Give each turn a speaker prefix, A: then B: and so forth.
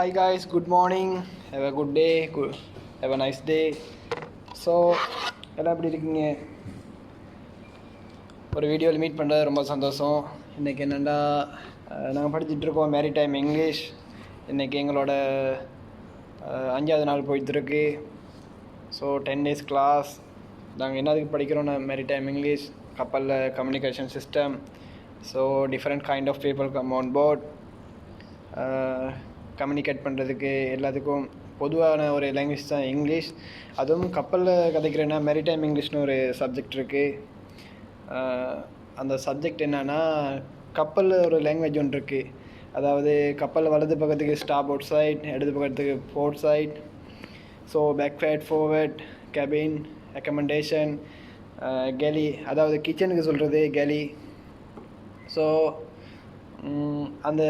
A: Hi guys, good morning. Have a good day. Have a nice day. So எல்லாம் எப்படி இருக்கீங்க? ஒரு வீடியோவில் மீட் பண்ணுறது ரொம்ப சந்தோஷம். இன்றைக்கி என்னென்னா நாங்கள் படிச்சுட்ருக்கோம் மேரிடைம் இங்கிலீஷ். இன்றைக்கி எங்களோட 5வது நாள் போயிட்டுருக்கு. So 10 days class. நாங்கள் என்னதுக்கு படிக்கிறோன்னா மேரிடைம் இங்கிலீஷ், கப்பலில் communication system. So different kind of people come on board. Communicate பண்ணுறதுக்கு எல்லாத்துக்கும் பொதுவான ஒரு லாங்குவேஜ் தான் இங்கிலீஷ். அதுவும் கப்பலில் கதைக்கிறேன்னா மேரிடைம் இங்கிலீஷ்னு ஒரு சப்ஜெக்ட் இருக்குது. அந்த சப்ஜெக்ட் என்னென்னா, கப்பலில் ஒரு லாங்குவேஜ் ஒன்று இருக்குது. அதாவது கப்பலில் வலது பக்கத்துக்கு ஸ்டாப் அவுட் சைட், இடது பக்கத்துக்கு port side. So backward, forward, cabin, accommodation, galley, அதாவது கிச்சனுக்கு சொல்கிறது கெலி. ஸோ அந்த